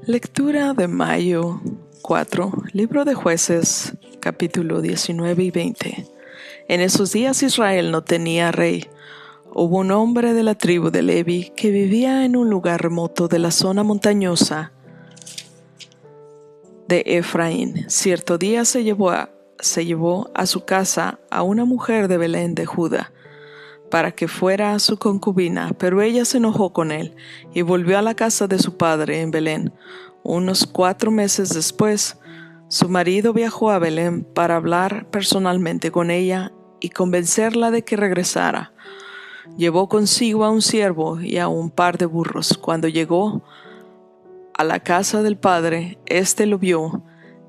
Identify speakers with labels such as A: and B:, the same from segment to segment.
A: Lectura de mayo 4, Libro de Jueces, capítulo 19 y 20. En esos días Israel no tenía rey. Hubo un hombre de la tribu de Levi que vivía en un lugar remoto de la zona montañosa de Efraín. Cierto día se llevó a su casa a una mujer de Belén de Judá, para que fuera su concubina, pero ella se enojó con él y volvió a la casa de su padre en Belén. Unos 4 meses después, su marido viajó a Belén para hablar personalmente con ella y convencerla de que regresara. Llevó consigo a un siervo y a un par de burros. Cuando llegó a la casa del padre, éste lo vio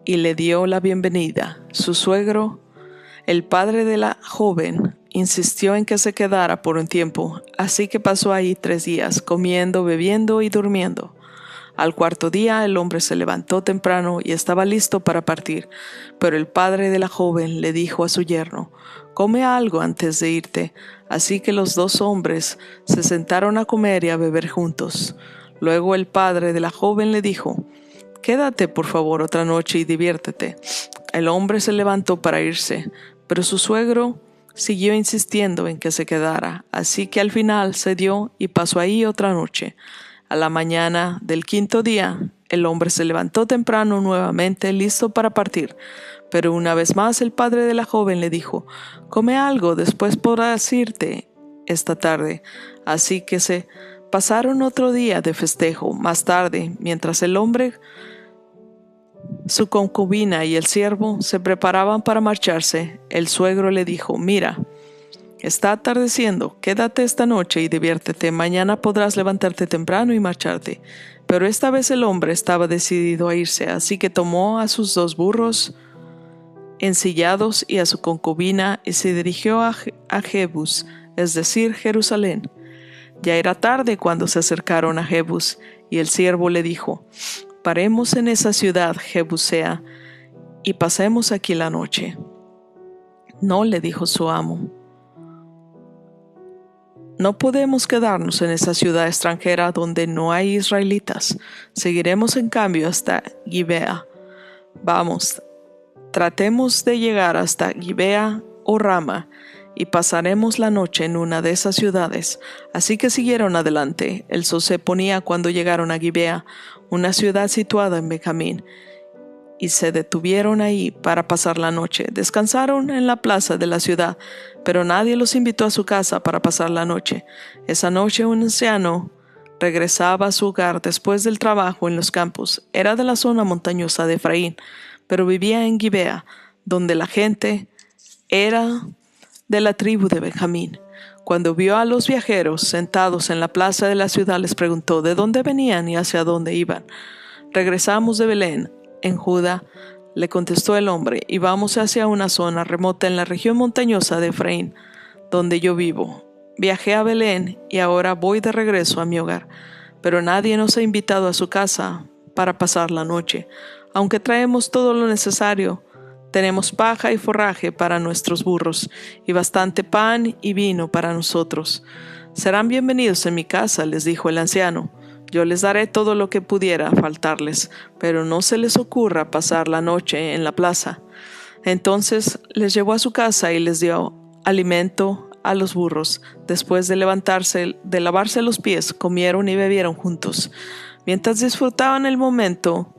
A: y le dio la bienvenida. Su suegro, el padre de la joven, insistió en que se quedara por un tiempo, así que pasó ahí 3 días, comiendo, bebiendo y durmiendo. Al 4.º día el hombre se levantó temprano y estaba listo para partir, pero el padre de la joven le dijo a su yerno: «Come algo antes de irte». Así que los 2 hombres se sentaron a comer y a beber juntos. Luego el padre de la joven le dijo: «Quédate por favor otra noche y diviértete». El hombre se levantó para irse, pero su suegro siguió insistiendo en que se quedara, así que al final cedió y pasó ahí otra noche. A la mañana del 5.º día, el hombre se levantó temprano nuevamente, listo para partir. Pero una vez más el padre de la joven le dijo: «Come algo, después podrás irte esta tarde». Así que se pasaron otro día de festejo. Más tarde, mientras el hombre, su concubina y el siervo se preparaban para marcharse, el suegro le dijo: «Mira, está atardeciendo, quédate esta noche y diviértete. Mañana podrás levantarte temprano y marcharte». Pero esta vez el hombre estaba decidido a irse, así que tomó a sus 2 burros ensillados y a su concubina y se dirigió a Jebús, es decir, Jerusalén. Ya era tarde cuando se acercaron a Jebús, y el siervo le dijo: «Paremos en esa ciudad jebusea y pasemos aquí la noche». «No», le dijo su amo, «no podemos quedarnos en esa ciudad extranjera donde no hay israelitas. Seguiremos en cambio hasta Gibea. Vamos, tratemos de llegar hasta Gibea o Rama y pasaremos la noche en una de esas ciudades». Así que siguieron adelante. El sol se ponía cuando llegaron a Gibea, una ciudad situada en Benjamín, y se detuvieron ahí para pasar la noche. Descansaron en la plaza de la ciudad, pero nadie los invitó a su casa para pasar la noche. Esa noche un anciano regresaba a su hogar después del trabajo en los campos. Era de la zona montañosa de Efraín, pero vivía en Gibea, donde la gente era de la tribu de Benjamín. Cuando vio a los viajeros sentados en la plaza de la ciudad, les preguntó de dónde venían y hacia dónde iban. «Regresamos de Belén, en Judá», le contestó el hombre, «y vamos hacia una zona remota en la región montañosa de Efraín, donde yo vivo. Viajé a Belén y ahora voy de regreso a mi hogar, pero nadie nos ha invitado a su casa para pasar la noche. Aunque traemos todo lo necesario, tenemos paja y forraje para nuestros burros y bastante pan y vino para nosotros». «Serán bienvenidos en mi casa», les dijo el anciano. «Yo les daré todo lo que pudiera faltarles, pero no se les ocurra pasar la noche en la plaza». Entonces les llevó a su casa y les dio alimento a los burros. Después de lavarse los pies, comieron y bebieron juntos. Mientras disfrutaban el momento,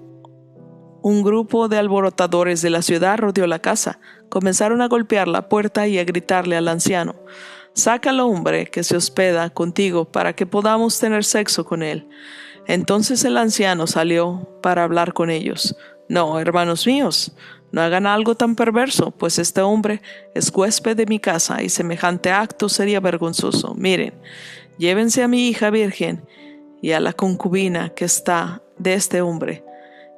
A: un grupo de alborotadores de la ciudad rodeó la casa. Comenzaron a golpear la puerta y a gritarle al anciano: «Saca al hombre que se hospeda contigo para que podamos tener sexo con él». Entonces el anciano salió para hablar con ellos. «No, hermanos míos, no hagan algo tan perverso, pues este hombre es huésped de mi casa y semejante acto sería vergonzoso. Miren, llévense a mi hija virgen y a la concubina que está de este hombre.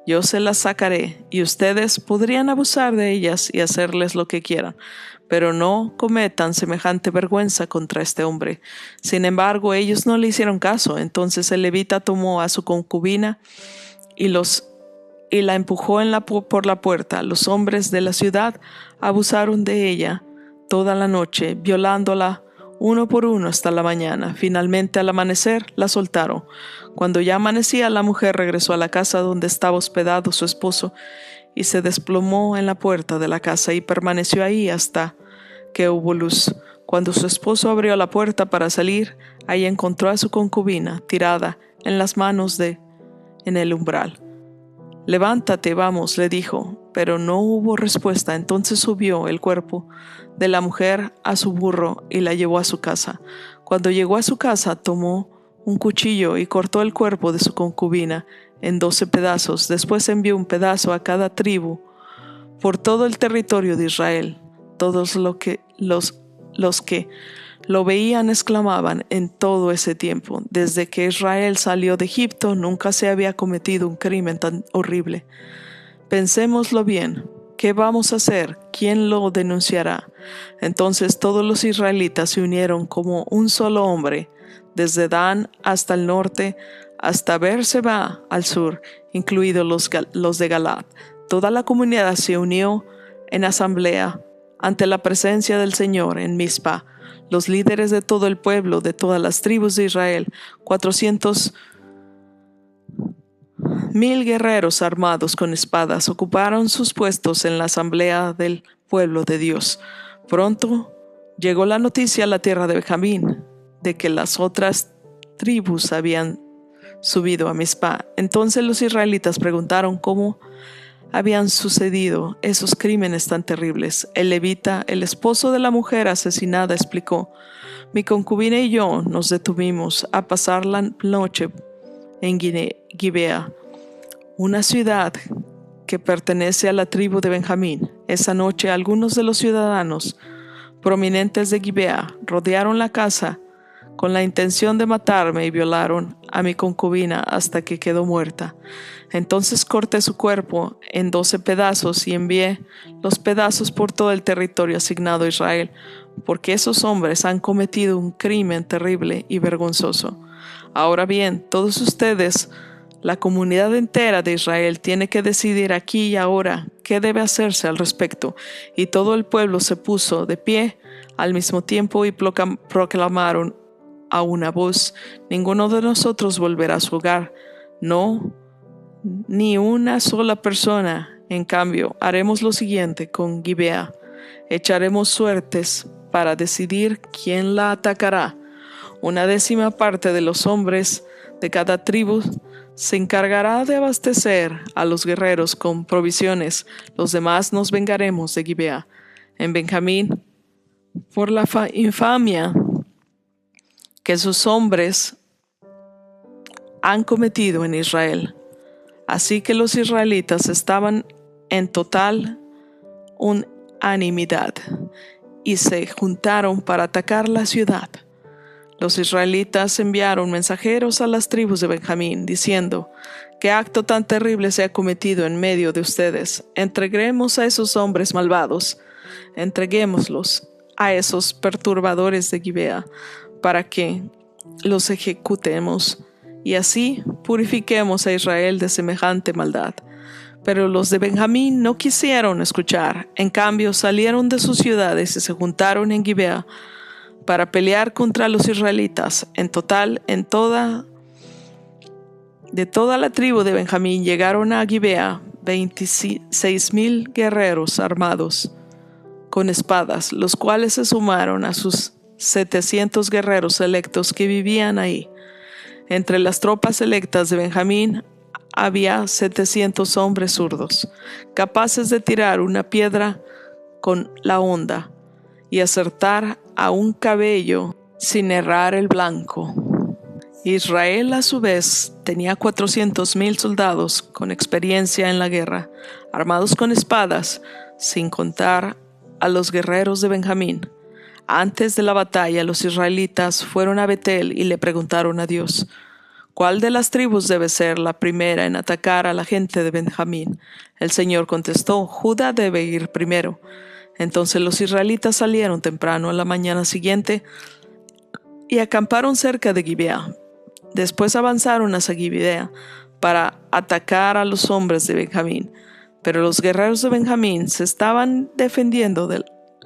A: Yo se las sacaré y ustedes podrían abusar de ellas y hacerles lo que quieran, pero no cometan semejante vergüenza contra este hombre». Sin embargo, ellos no le hicieron caso. Entonces el levita tomó a su concubina y la empujó por la puerta. Los hombres de la ciudad abusaron de ella toda la noche, violándola uno por uno hasta la mañana. Finalmente, al amanecer, la soltaron. Cuando ya amanecía, la mujer regresó a la casa donde estaba hospedado su esposo y se desplomó en la puerta de la casa y permaneció ahí hasta que hubo luz. Cuando su esposo abrió la puerta para salir, ahí encontró a su concubina tirada en las manos en el umbral. «Levántate, vamos», le dijo, pero no hubo respuesta. Entonces subió el cuerpo de la mujer a su burro y la llevó a su casa. Cuando llegó a su casa, tomó un cuchillo y cortó el cuerpo de su concubina en 12 pedazos. Después envió un pedazo a cada tribu por todo el territorio de Israel. Todos los que lo veían exclamaban en todo ese tiempo: desde que Israel salió de Egipto nunca se había cometido un crimen tan horrible. Pensémoslo bien. ¿Qué vamos a hacer? ¿Quién lo denunciará? Entonces todos los israelitas se unieron como un solo hombre, desde Dan hasta el norte, hasta Beer-seba al sur, incluidos los de Galaad. Toda la comunidad se unió en asamblea ante la presencia del Señor en Mizpa. Los líderes de todo el pueblo, de todas las tribus de Israel, 400,000 guerreros armados con espadas, ocuparon sus puestos en la asamblea del pueblo de Dios. Pronto llegó la noticia a la tierra de Benjamín de que las otras tribus habían subido a Mizpa. Entonces los israelitas preguntaron cómo habían sucedido esos crímenes tan terribles. El levita, el esposo de la mujer asesinada, explicó: «Mi concubina y yo nos detuvimos a pasar la noche en Gibea, una ciudad que pertenece a la tribu de Benjamín. Esa noche algunos de los ciudadanos prominentes de Gibea rodearon la casa con la intención de matarme y violaron a mi concubina hasta que quedó muerta. Entonces corté su cuerpo en 12 pedazos y envié los pedazos por todo el territorio asignado a Israel, porque esos hombres han cometido un crimen terrible y vergonzoso. Ahora bien, todos ustedes, la comunidad entera de Israel, tiene que decidir aquí y ahora qué debe hacerse al respecto». Y todo el pueblo se puso de pie al mismo tiempo y proclamaron a una voz: «Ninguno de nosotros volverá a su hogar, no, ni una sola persona. En cambio, haremos lo siguiente con Gibea: echaremos suertes para decidir quién la atacará. Una 10ª parte de los hombres de cada tribu se encargará de abastecer a los guerreros con provisiones. Los demás nos vengaremos de Gibea». En Benjamín, por la infamia que sus hombres han cometido en Israel. Así que los israelitas estaban en total unanimidad y se juntaron para atacar la ciudad. Los israelitas enviaron mensajeros a las tribus de Benjamín, diciendo: «¿Qué acto tan terrible se ha cometido en medio de ustedes? Entreguemos a esos hombres malvados, entreguémoslos a esos perturbadores de Gibea, para que los ejecutemos, y así purifiquemos a Israel de semejante maldad». Pero los de Benjamín no quisieron escuchar. En cambio, salieron de sus ciudades y se juntaron en Gibea para pelear contra los israelitas. En total, de toda la tribu de Benjamín llegaron a Gibea 26,000 guerreros armados con espadas, los cuales se sumaron a sus 700 guerreros selectos que vivían ahí. Entre las tropas selectas de Benjamín había 700 hombres zurdos, capaces de tirar una piedra con la honda y acertar a un cabello sin errar el blanco. Israel, a su vez, tenía 400,000 soldados con experiencia en la guerra, armados con espadas, sin contar a los guerreros de Benjamín. Antes de la batalla, los israelitas fueron a Betel y le preguntaron a Dios: «¿Cuál de las tribus debe ser la primera en atacar a la gente de Benjamín?». El Señor contestó: «Judá debe ir primero». Entonces los israelitas salieron temprano a la mañana siguiente y acamparon cerca de Gibea. Después avanzaron hacia Gibea para atacar a los hombres de Benjamín. Pero los guerreros de Benjamín se estaban defendiendo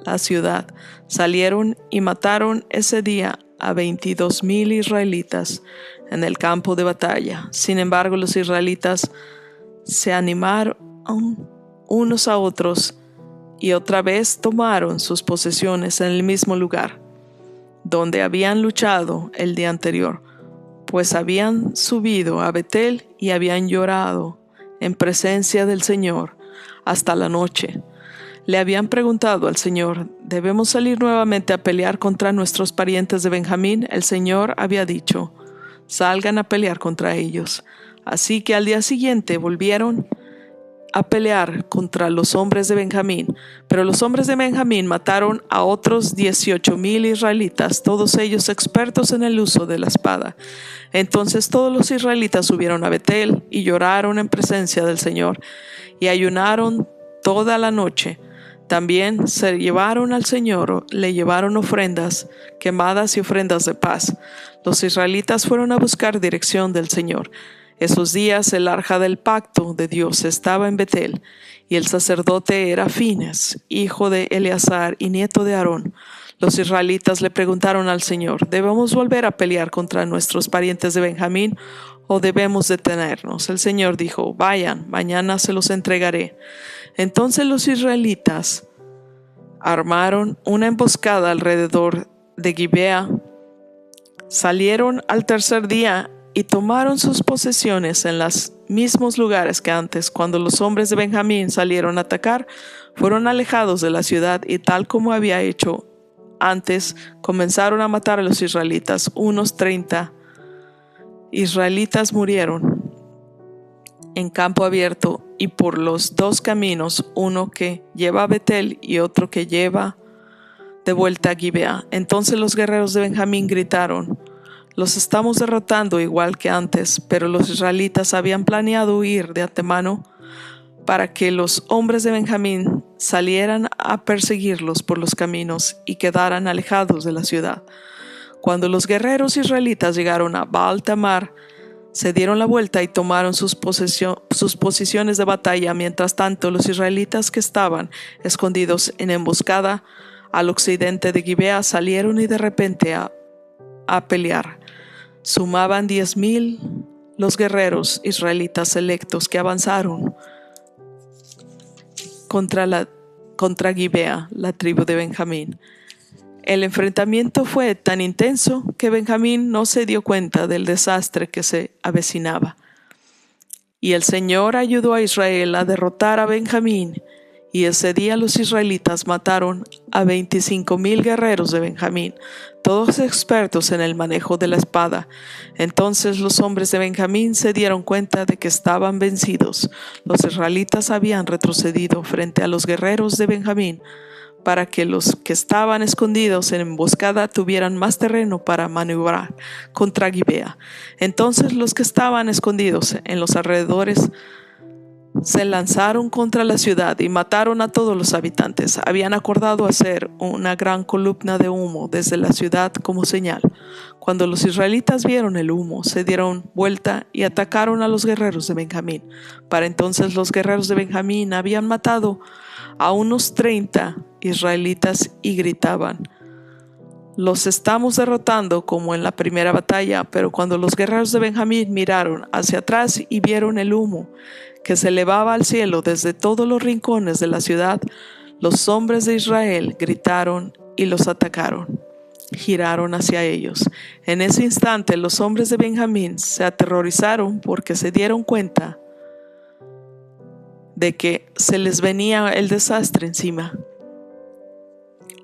A: la ciudad. Salieron y mataron ese día a 22,000 israelitas en el campo de batalla. Sin embargo, los israelitas se animaron unos a otros y otra vez tomaron sus posesiones en el mismo lugar donde habían luchado el día anterior, pues habían subido a Betel y habían llorado en presencia del Señor hasta la noche. Le habían preguntado al Señor: ¿debemos salir nuevamente a pelear contra nuestros parientes de Benjamín? El Señor había dicho: salgan a pelear contra ellos. Así que al día siguiente volvieron a pelear contra los hombres de Benjamín, pero los hombres de Benjamín mataron a otros 18,000 israelitas, todos ellos expertos en el uso de la espada. Entonces todos los israelitas subieron a Betel y lloraron en presencia del Señor y ayunaron toda la noche. También se llevaron al Señor, le llevaron ofrendas quemadas y ofrendas de paz. Los israelitas fueron a buscar dirección del Señor. Esos días el arca del pacto de Dios estaba en Betel, y el sacerdote era Fines, hijo de Eleazar y nieto de Aarón. Los israelitas le preguntaron al Señor: ¿debemos volver a pelear contra nuestros parientes de Benjamín o debemos detenernos? El Señor dijo: vayan, mañana se los entregaré. Entonces los israelitas armaron una emboscada alrededor de Gibea. Salieron al tercer día y tomaron sus posesiones en los mismos lugares que antes. Cuando los hombres de Benjamín salieron a atacar, fueron alejados de la ciudad y, tal como había hecho antes, comenzaron a matar a los israelitas. Unos 30 israelitas murieron en campo abierto y por los dos caminos, uno que lleva a Betel y otro que lleva de vuelta a Gibea. Entonces los guerreros de Benjamín gritaron: los estamos derrotando igual que antes. Pero los israelitas habían planeado huir de antemano para que los hombres de Benjamín salieran a perseguirlos por los caminos y quedaran alejados de la ciudad. Cuando los guerreros israelitas llegaron a Baal Tamar, se dieron la vuelta y tomaron sus posiciones de batalla. Mientras tanto, los israelitas que estaban escondidos en emboscada al occidente de Gibea salieron y de repente a pelear. Sumaban 10,000 los guerreros israelitas selectos que avanzaron contra Gibea, la tribu de Benjamín. El enfrentamiento fue tan intenso que Benjamín no se dio cuenta del desastre que se avecinaba. Y el Señor ayudó a Israel a derrotar a Benjamín, y ese día los israelitas mataron a 25,000 guerreros de Benjamín, todos expertos en el manejo de la espada. Entonces los hombres de Benjamín se dieron cuenta de que estaban vencidos. Los israelitas habían retrocedido frente a los guerreros de Benjamín para que los que estaban escondidos en emboscada tuvieran más terreno para maniobrar contra Gibea. Entonces los que estaban escondidos en los alrededores se lanzaron contra la ciudad y mataron a todos los habitantes. Habían acordado hacer una gran columna de humo desde la ciudad como señal. Cuando los israelitas vieron el humo, se dieron vuelta y atacaron a los guerreros de Benjamín. Para entonces los guerreros de Benjamín habían matado a unos 30 israelitas y gritaban: los estamos derrotando como en la primera batalla. Pero cuando los guerreros de Benjamín miraron hacia atrás y vieron el humo que se elevaba al cielo desde todos los rincones de la ciudad, los hombres de Israel gritaron y los atacaron. Giraron hacia ellos. En ese instante los hombres de Benjamín se aterrorizaron porque se dieron cuenta de que se les venía el desastre encima.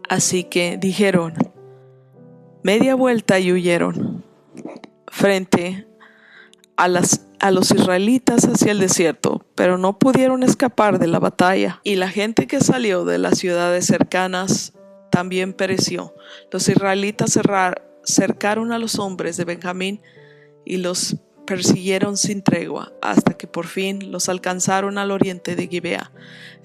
A: Así que dijeron media vuelta y huyeron frente a los israelitas hacia el desierto, pero no pudieron escapar de la batalla, y la gente que salió de las ciudades cercanas también pereció. Los israelitas cercaron a los hombres de Benjamín y los persiguieron sin tregua, hasta que por fin los alcanzaron al oriente de Gibea.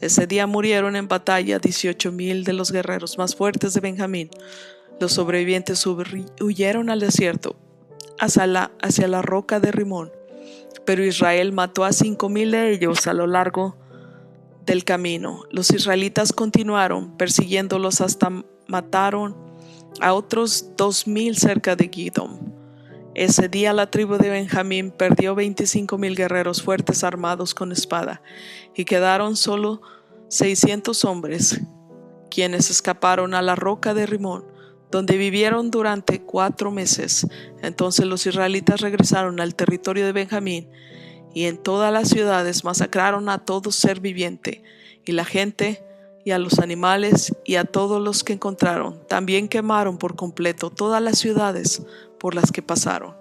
A: Ese día murieron en batalla 18,000 de los guerreros más fuertes de Benjamín. Los sobrevivientes huyeron al desierto, hacia la roca de Rimón, pero Israel mató a 5,000 de ellos a lo largo del camino. Los israelitas continuaron persiguiéndolos hasta mataron a otros 2000 cerca de Gidom. Ese día la tribu de Benjamín perdió 25,000 guerreros fuertes armados con espada, y quedaron solo 600 hombres, quienes escaparon a la roca de Rimón, donde vivieron durante 4 meses. Entonces los israelitas regresaron al territorio de Benjamín, y en todas las ciudades masacraron a todo ser viviente, y la gente, y a los animales, y a todos los que encontraron. También quemaron por completo todas las ciudades por las que pasaron.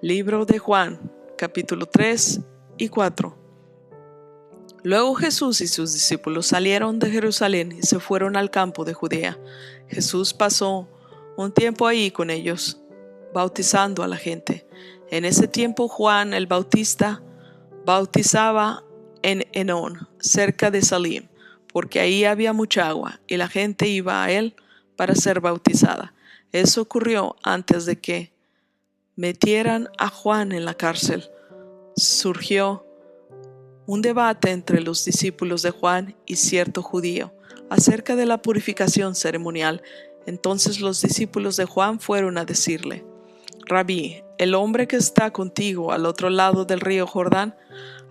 A: Libro de Juan, capítulo 3 y 4. Luego Jesús y sus discípulos salieron de Jerusalén y se fueron al campo de Judea. Jesús pasó un tiempo ahí con ellos, bautizando a la gente. En ese tiempo Juan el Bautista bautizaba en Enón, cerca de Salim, porque ahí había mucha agua, y la gente iba a él para ser bautizada. Eso ocurrió antes de que metieran a Juan en la cárcel. Surgió un debate entre los discípulos de Juan y cierto judío acerca de la purificación ceremonial. Entonces los discípulos de Juan fueron a decirle: Rabí, el hombre que está contigo al otro lado del río Jordán,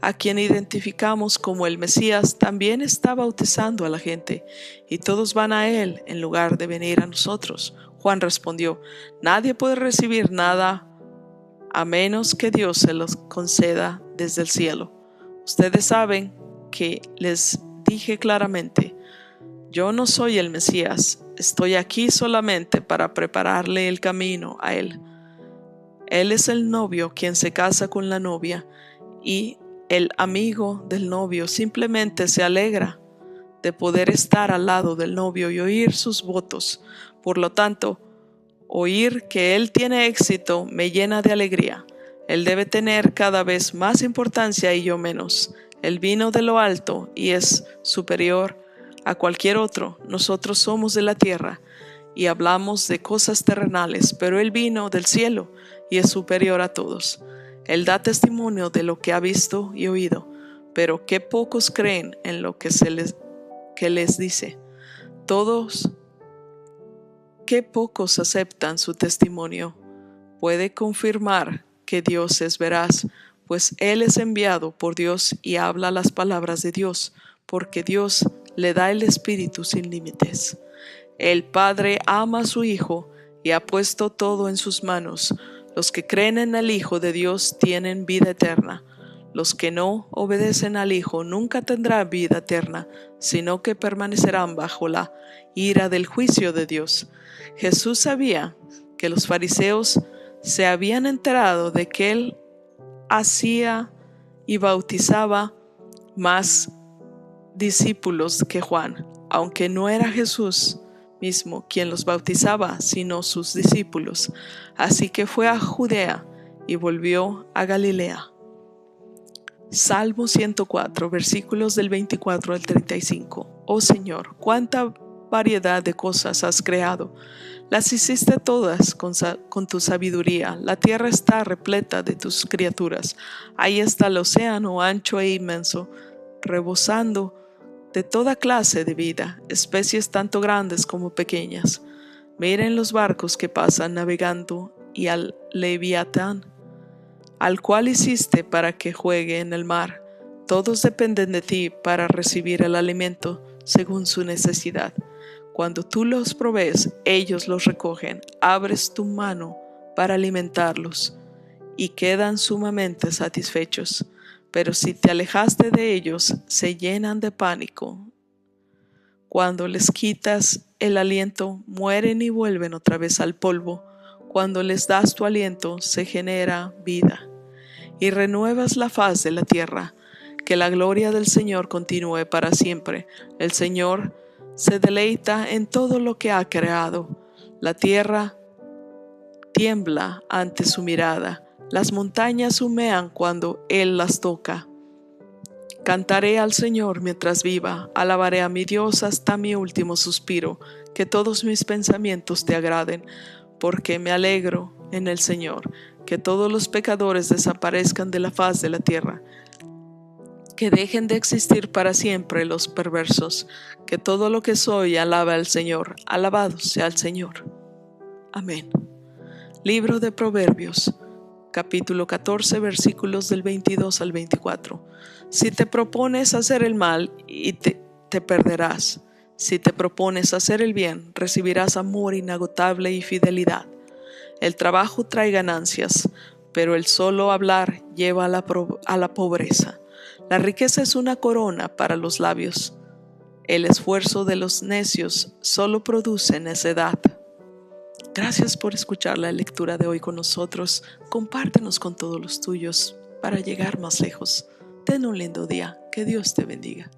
A: a quien identificamos como el Mesías, también está bautizando a la gente, y todos van a él en lugar de venir a nosotros. Juan respondió: Nadie puede recibir nada a menos que Dios se los conceda desde el cielo. Ustedes saben que les dije claramente: yo no soy el Mesías, estoy aquí solamente para prepararle el camino a él. Él es el novio quien se casa con la novia, y el amigo del novio simplemente se alegra de poder estar al lado del novio y oír sus votos. Por lo tanto, oír que él tiene éxito me llena de alegría. Él debe tener cada vez más importancia y yo menos. Él vino de lo alto y es superior a cualquier otro. Nosotros somos de la tierra y hablamos de cosas terrenales, pero Él vino del cielo y es superior a todos. Él da testimonio de lo que ha visto y oído, pero qué pocos creen en lo que les dice. Qué pocos aceptan su testimonio. Puede confirmar que Dios es veraz, pues Él es enviado por Dios y habla las palabras de Dios, porque Dios le da el Espíritu sin límites. El Padre ama a su Hijo y ha puesto todo en sus manos. Los que creen en el Hijo de Dios tienen vida eterna. Los que no obedecen al Hijo nunca tendrán vida eterna, sino que permanecerán bajo la ira del juicio de Dios. Jesús sabía que los fariseos se habían enterado de que Él hacía y bautizaba más discípulos que Juan, aunque no era Jesús mismo quien los bautizaba, sino sus discípulos. Así que fue a Judea y volvió a Galilea. Salmo 104, versículos del 24 al 35. Oh Señor, cuánta variedad de cosas has creado. Las hiciste todas con tu sabiduría. La tierra está repleta de tus criaturas. Ahí está el océano ancho e inmenso, rebosando de toda clase de vida, especies tanto grandes como pequeñas. Miren los barcos que pasan navegando y al Leviatán, al cual hiciste para que juegue en el mar. Todos dependen de ti para recibir el alimento según su necesidad. Cuando tú los provees, ellos los recogen. Abres tu mano para alimentarlos y quedan sumamente satisfechos. Pero si te alejaste de ellos, se llenan de pánico. Cuando les quitas el aliento, mueren y vuelven otra vez al polvo. Cuando les das tu aliento, se genera vida y renuevas la faz de la tierra. Que la gloria del Señor continúe para siempre. El Señor se deleita en todo lo que ha creado. La tierra tiembla ante su mirada. Las montañas humean cuando Él las toca. Cantaré al Señor mientras viva, alabaré a mi Dios hasta mi último suspiro. Que todos mis pensamientos te agraden, porque me alegro en el Señor. Que todos los pecadores desaparezcan de la faz de la tierra. Que dejen de existir para siempre los perversos, que todo lo que soy alabe al Señor, alabado sea el Señor. Amén. Libro de Proverbios, capítulo 14, versículos del 22 al 24. Si te propones hacer el mal, te perderás. Si te propones hacer el bien, recibirás amor inagotable y fidelidad. El trabajo trae ganancias, pero el solo hablar lleva a la pobreza. La riqueza es una corona para los labios. El esfuerzo de los necios solo produce necedad. Gracias por escuchar la lectura de hoy con nosotros. Compártenos con todos los tuyos para llegar más lejos. Ten un lindo día. Que Dios te bendiga.